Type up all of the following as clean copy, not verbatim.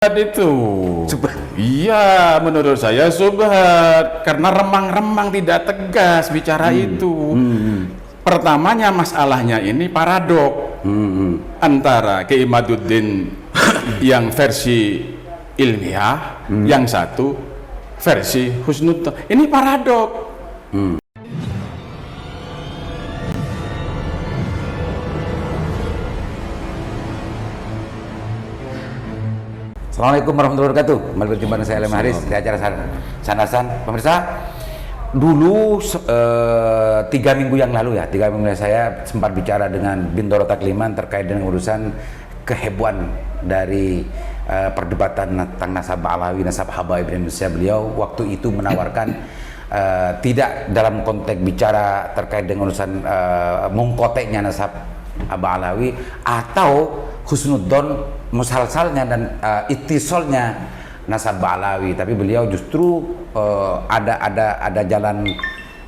Itu Subhat. iya, menurut saya subhat karena remang-remang tidak tegas bicara itu. Pertamanya masalahnya ini paradok antara Kiai Imaduddin yang versi ilmiah, yang satu versi husnudzon. Ini paradok. Assalamualaikum warahmatullahi wabarakatuh. Kembali berjumpa dengan saya Alim Haris di acara Sandasan. Pemirsa, dulu 3 minggu yang lalu saya sempat bicara dengan Bintoro Takliman terkait dengan urusan kehebohan dari perdebatan tentang nasab Alawi, nasab Habaib di Indonesia. Beliau waktu itu menawarkan tidak dalam konteks bicara terkait dengan urusan mengkoteknya nasab Aba Alawi atau husnudzon musalsalnya dan ittisolnya nasab Alawi, tapi beliau justru ada jalan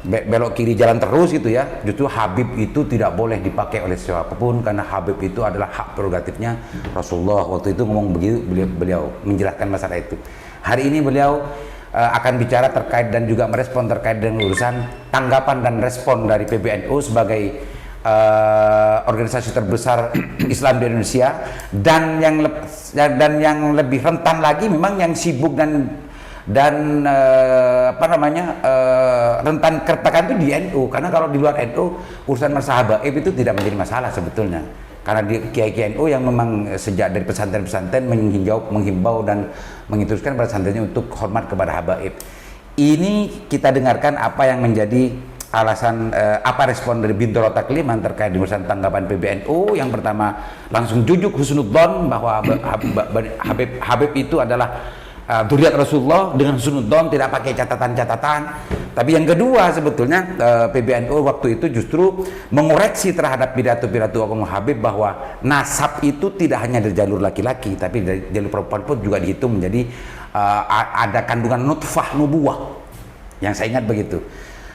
belok kiri jalan terus gitu ya. Justru Habib itu tidak boleh dipakai oleh siapapun karena Habib itu adalah hak prerogatifnya Rasulullah. Waktu itu ngomong begitu, beliau menjelaskan masalah itu. Hari ini beliau akan bicara terkait dan juga merespon terkait dengan urusan tanggapan dan respon dari PBNU sebagai organisasi terbesar Islam di Indonesia, dan yang lebih rentan lagi memang yang sibuk dan rentan keretakan itu di NU, karena kalau di luar NU urusan masalah habaib itu tidak menjadi masalah sebetulnya, karena di kiai NU yang memang sejak dari pesantren-pesantren menghimbau dan menginstruksikan pada santrinya untuk hormat kepada habaib. Ini kita dengarkan apa yang menjadi alasan apa respon dari Bintoro Takliman terkait dengan urusan tanggapan PBNU. Yang pertama langsung jujuk husnudzon bahwa Habib itu adalah dzurriyyat Rasulullah dengan husnudzon, tidak pakai catatan-catatan. Tapi yang kedua sebetulnya PBNU waktu itu justru mengoreksi terhadap pidato-pidato Om Habib bahwa nasab itu tidak hanya dari jalur laki-laki, tapi dari jalur perempuan pun juga dihitung menjadi ada kandungan nutfah nubuwah. Yang saya ingat begitu.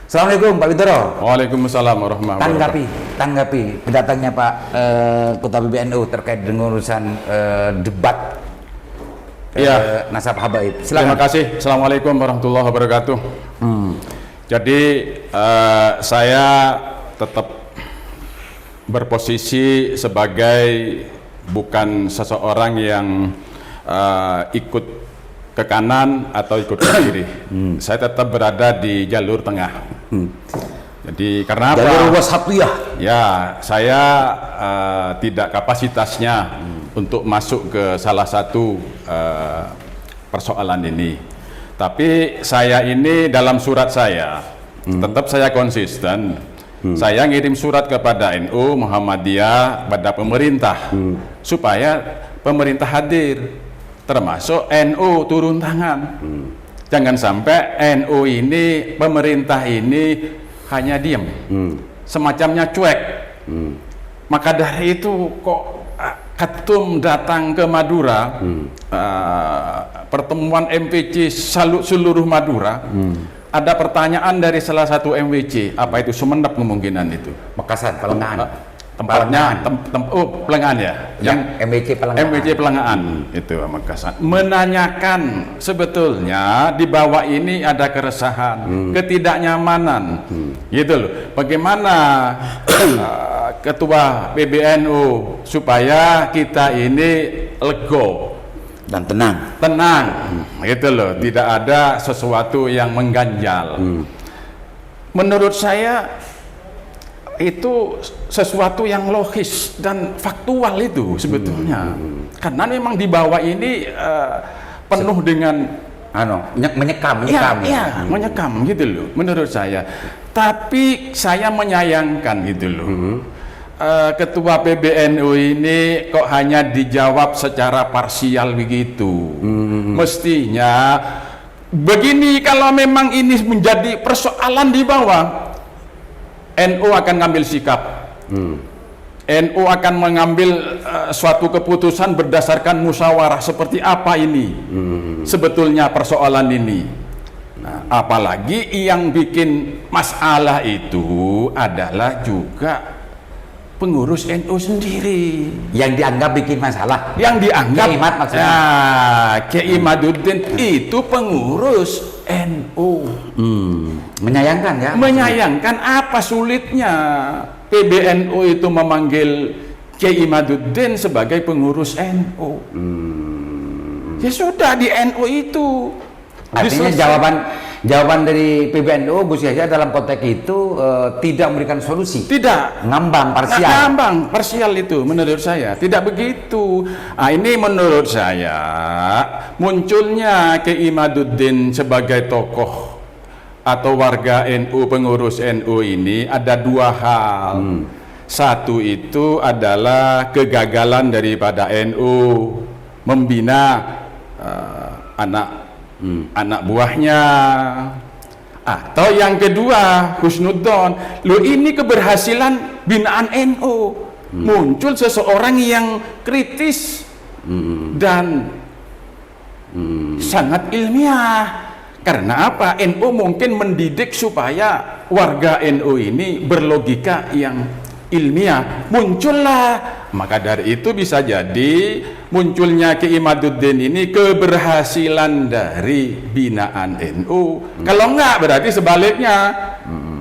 Assalamualaikum Pak Bintoro. Waalaikumsalam warahmatullahi wabarakatuh. Tanggapi pendatangnya Pak Ketua PBNU terkait dengan urusan debat nasab habaib. Silakan. Terima kasih. Assalamualaikum warahmatullahi wabarakatuh. Jadi saya tetap berposisi sebagai bukan seseorang yang ikut ke kanan atau ikut ke kiri. Saya tetap berada di jalur tengah. Jadi karena apa? Jalur wasatiyah. Ya, saya tidak kapasitasnya untuk masuk ke salah satu persoalan ini. Tapi saya ini dalam surat saya tetap saya konsisten. Saya ngirim surat kepada NU Muhammadiyah, pada pemerintah supaya pemerintah hadir, termasuk NU turun tangan. Jangan sampai NU ini, pemerintah ini hanya diam, semacamnya cuek. Maka dari itu kok Ketum datang ke Madura, pertemuan MWC seluruh Madura, ada pertanyaan dari salah satu MWC, apa itu Sumenep kemungkinan itu? Makassar, Pelengahan. Tempatnya Pelengahan ya, yang MWC Pelengahan. MWC Pelengahan itu Makassar, menanyakan sebetulnya di bawah ini ada keresahan, ketidaknyamanan, gitu loh. Bagaimana Ketua PBNU supaya kita ini lego dan tenang, gitu loh, tidak ada sesuatu yang mengganjal. Menurut saya itu sesuatu yang logis dan faktual itu sebetulnya, karena memang di bawah ini penuh dengan menyekam menyekam gitu loh menurut saya. Tapi saya menyayangkan gitu loh, Ketua PBNU ini kok hanya dijawab secara parsial begitu. Mestinya begini, kalau memang ini menjadi persoalan di bawah, NU akan ngambil sikap. NU akan mengambil suatu keputusan berdasarkan musyawarah seperti apa ini sebetulnya persoalan ini. Nah, apalagi yang bikin masalah itu adalah juga pengurus NU sendiri yang dianggap bikin masalah. yang dianggap Kiai Mat maksudnya. Kiai Imaduddin itu pengurus NU. Menyayangkan ya. Menyayangkan apa sulitnya PBNU itu memanggil Kiai Imaduddin sebagai pengurus NU. Ya sudah di NU itu. Artinya jawaban dari PBNU Gus Yahya dalam konteks itu tidak memberikan solusi. Tidak. Ngambang parsial. Ngambang parsial itu menurut saya tidak begitu. Ini menurut saya munculnya Kiai Imaduddin sebagai tokoh atau warga NU, pengurus NU ini ada dua hal. Satu itu adalah kegagalan daripada NU membina anak buahnya. Atau yang kedua, husnudzon. Loh, ini keberhasilan binaan NU. Muncul seseorang yang kritis dan sangat ilmiah. Karena apa? NU mungkin mendidik supaya warga NU ini berlogika yang ilmiah. Muncullah. Maka dari itu bisa jadi munculnya Kiai Imaduddin ini keberhasilan dari binaan NU. Kalau enggak berarti sebaliknya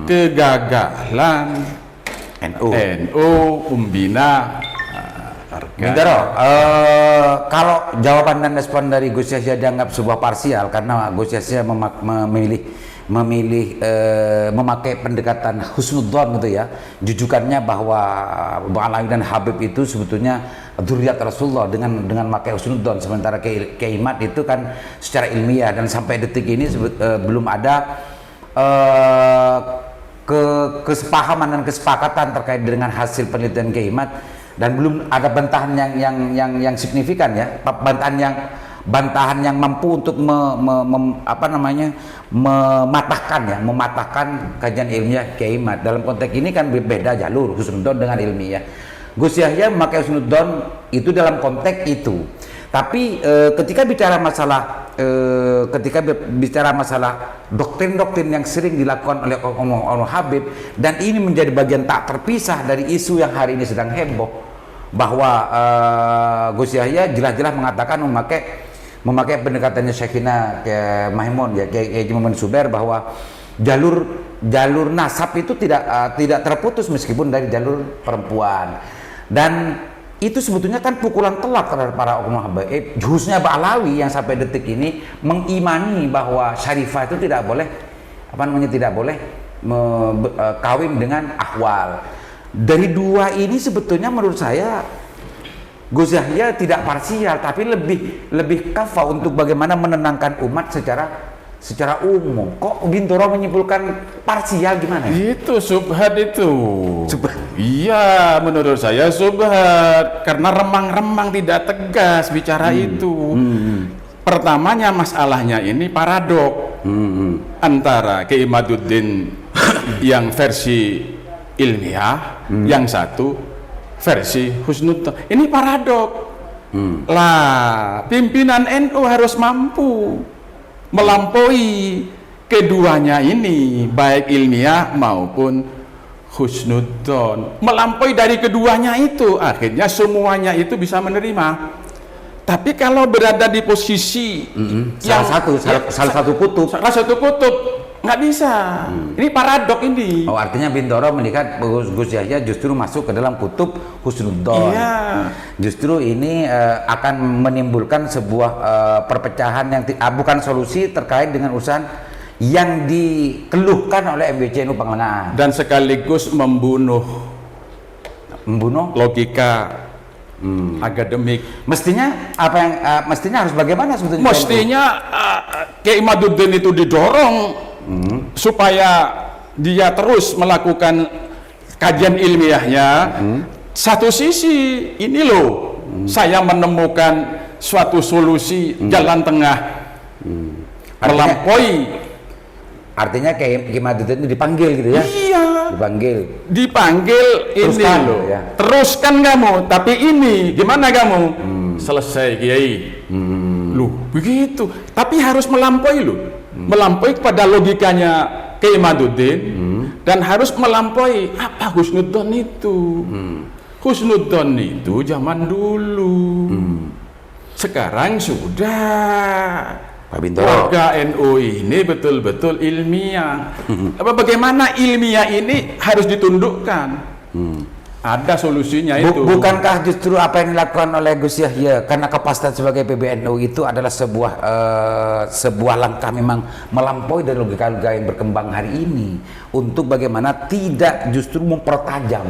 kegagalan NU membina Bintaro, kalau jawaban dan respon dari Gus Yahya dianggap sebuah parsial karena Gus Yahya memakai pendekatan husnudzon gitu ya, jujukannya bahwa Bang Alawi dan Habib itu sebetulnya dzurriyyat Rasulullah dengan memakai husnudzon, sementara Kiai Mat itu kan secara ilmiah dan sampai detik ini belum ada kesepahaman dan kesepakatan terkait dengan hasil penelitian Kiai Mat, dan belum ada bantahan yang signifikan ya, bantahan yang mampu untuk mematahkan kajian ilmiah Kiai Mat. Dalam konteks ini kan beda jalur husnudzon dengan ilmiah. Gus Yahya memakai husnudzon itu dalam konteks itu. Tapi ketika bicara masalah doktrin-doktrin yang sering dilakukan oleh Habib, dan ini menjadi bagian tak terpisah dari isu yang hari ini sedang heboh, bahwa Gus Yahya jelas-jelas mengatakan memakai pendekatannya Syekhina ke Maimun ya, Kiai Muhammad Zubair, bahwa jalur nasab itu tidak terputus meskipun dari jalur perempuan, dan itu sebetulnya kan pukulan telak terhadap para ulama habaib, khususnya Pak Alawi yang sampai detik ini mengimani bahwa Syarifah itu tidak boleh kawin dengan ahwal. Dari dua ini sebetulnya menurut saya Gus Yahya tidak parsial, tapi lebih kafa untuk bagaimana menenangkan umat secara umum. Kok Bintoro menyimpulkan parsial gimana? Itu subhat itu. Iya, menurut saya subhat karena remang-remang tidak tegas bicara itu. Pertamanya masalahnya ini paradok antara Kiai Imaduddin yang versi ilmiah, yang satu versi husnudzon. Ini paradok. Lah, pimpinan NU harus mampu melampaui keduanya ini, baik ilmiah maupun husnudzon. Melampaui dari keduanya itu, akhirnya semuanya itu bisa menerima. Tapi kalau berada di posisi salah satu kutub nggak bisa. Ini paradok ini. Oh, artinya Bintoro melihat Gus Yahya justru masuk ke dalam kutub husnudzon. Iya. Justru ini akan menimbulkan sebuah perpecahan yang bukan solusi terkait dengan urusan yang dikeluhkan oleh MBC NU Pangalengan, dan sekaligus membunuh logika akademik. Mestinya mestinya harus bagaimana sebetulnya? Mestinya Kiai Imaduddin itu didorong supaya dia terus melakukan kajian ilmiahnya. Satu sisi ini loh, saya menemukan suatu solusi jalan tengah melampaui. Artinya Kiai Imaduddin itu dipanggil gitu ya? Iya. Dipanggil ini loh. Ya. Teruskan kamu, tapi ini gimana kamu? Selesai Kiai. Loh, begitu. Tapi harus melampaui loh. Melampaui kepada logikanya Kiai Imaduddin dan harus melampaui apa husnudzon itu. Husnudzon itu zaman dulu. Sekarang sudah Pak Bintoro. warga NU ini betul-betul ilmiah. Bagaimana ilmiah ini harus ditundukkan? Ada solusinya itu. Bukankah justru apa yang dilakukan oleh Gus Yahya karena kepastian sebagai PBNU itu adalah sebuah langkah memang melampaui dari logika-logika yang berkembang hari ini untuk bagaimana tidak justru mempertajam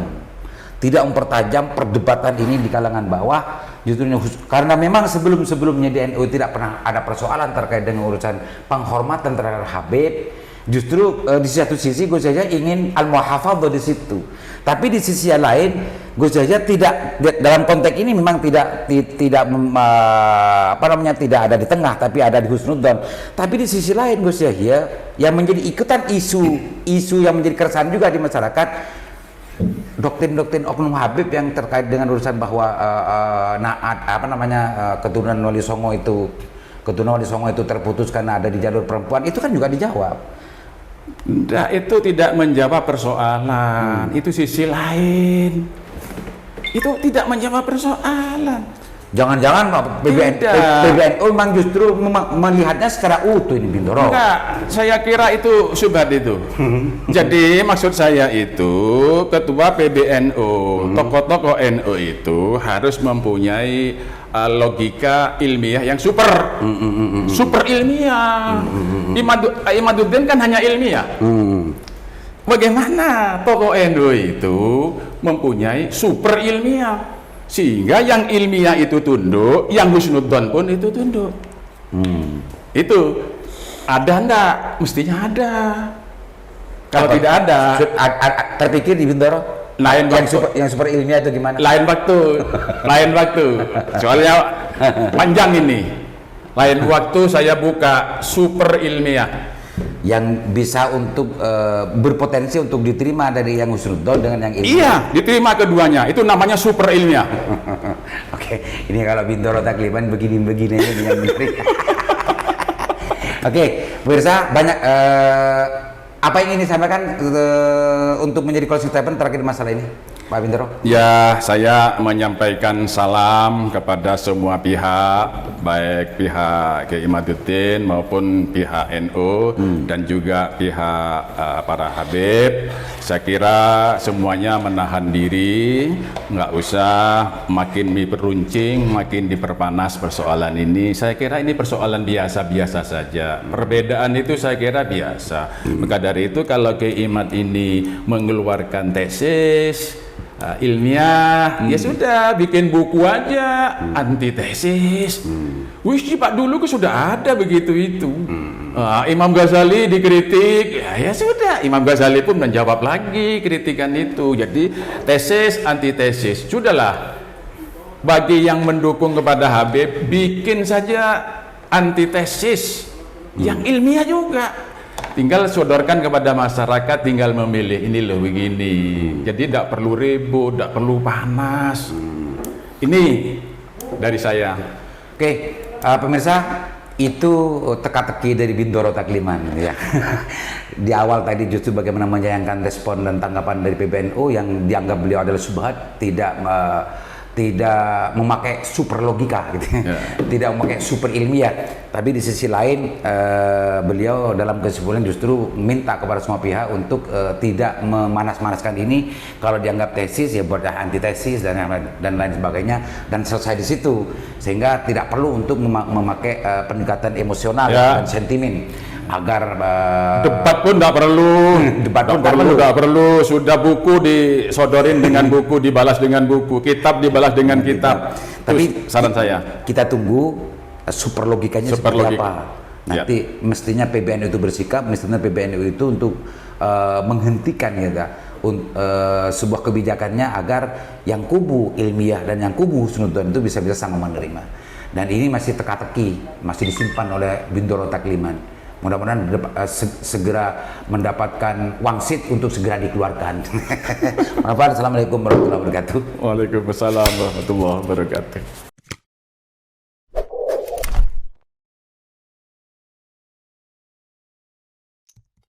perdebatan ini di kalangan bawah, justru karena memang sebelum-sebelumnya di NU tidak pernah ada persoalan terkait dengan urusan penghormatan terhadap Habib. Justru di satu sisi Gus Yahya ingin al-muhafadzah di situ, tapi di sisi yang lain Gus Yahya tidak dalam konteks ini memang tidak tidak ada di tengah, tapi ada di husnudzon. Tapi di sisi lain Gus Yahya yang menjadi ikutan isu yang menjadi keresahan juga di masyarakat, doktrin oknum Habib yang terkait dengan urusan bahwa keturunan Wali Songo itu terputus karena ada di jalur perempuan, itu kan juga dijawab. Nah, itu tidak menjawab persoalan. Itu sisi lain. Itu tidak menjawab persoalan. Jangan-jangan PBNU memang justru melihatnya secara utuh ini, Bintoro. Enggak, saya kira itu subhat itu. Jadi maksud saya itu ketua PBNU, tokoh-tokoh NU itu harus mempunyai logika ilmiah yang super ilmiah. Imaduddin kan hanya ilmiah. Bagaimana tokoh NU itu mempunyai super ilmiah sehingga yang ilmiah itu tunduk, yang husnudzon pun itu tunduk. Itu ada enggak? Mestinya ada. Kalau tidak ada, terpikir di Bintoro lain waktu. Yang super ilmiah itu gimana? Lain waktu. Soalnya panjang ini. Lain waktu saya buka super ilmiah yang bisa untuk berpotensi untuk diterima dari yang husnudzon dengan yang ilmiah. Iya, diterima keduanya. Itu namanya super ilmiah. Oke, ini kalau Bintoro Takliman begini-begini ini yang menarik. Oke, pemirsa, banyak apa yang ingin disampaikan untuk menjadi closing statement terakhir masalah ini, Pak Bintoro? Ya, saya menyampaikan salam kepada semua pihak, baik pihak Kiai Imaduddin maupun pihak NU dan juga pihak para Habib. Saya kira semuanya menahan diri, nggak usah makin diperuncing, makin diperpanas persoalan ini. Saya kira ini persoalan biasa-biasa saja. Perbedaan itu saya kira biasa. Maka dari itu kalau Kiai Imad ini mengeluarkan tesis ilmiah, ya sudah bikin buku aja antitesis. Wih, Pak dulu kan sudah ada begitu itu. Imam Ghazali dikritik, ya sudah Imam Ghazali pun menjawab lagi kritikan itu. Jadi tesis antitesis, sudahlah. Bagi yang mendukung kepada Habib, bikin saja antitesis yang ilmiah juga. Tinggal sodorkan kepada masyarakat, tinggal memilih ini loh begini. Jadi tidak perlu ribut, tidak perlu panas. Ini dari saya. Oke, pemirsa, itu teka-teki dari Bintoro Takliman ya. Di awal tadi justru bagaimana menyayangkan respon dan tanggapan dari PBNU yang dianggap beliau adalah subhat, tidak memakai super logika gitu. Tidak memakai super ilmiah, tapi di sisi lain beliau dalam kesimpulan justru minta kepada semua pihak untuk tidak memanas-manaskan ini. Kalau dianggap tesis ya buat antitesis dan lain sebagainya, dan selesai di situ, sehingga tidak perlu untuk memakai pendekatan emosional dan sentimen agar debat pun tidak perlu, sudah buku disodorin dengan buku, dibalas dengan buku, kitab dibalas dengan kitab. Tapi saran saya kita tunggu super logikanya seperti apa. Nanti mestinya PBNU itu bersikap, mestinya PBNU itu untuk menghentikan sebuah kebijakannya agar yang kubu ilmiah dan yang kubu husnudzon itu bisa sama menerima. Dan ini masih teka-teki, masih disimpan oleh Bintoro Takliman. Mudah-mudahan segera mendapatkan wangsit untuk segera dikeluarkan. Assalamualaikum warahmatullahi wabarakatuh. Waalaikumsalam warahmatullahi wabarakatuh.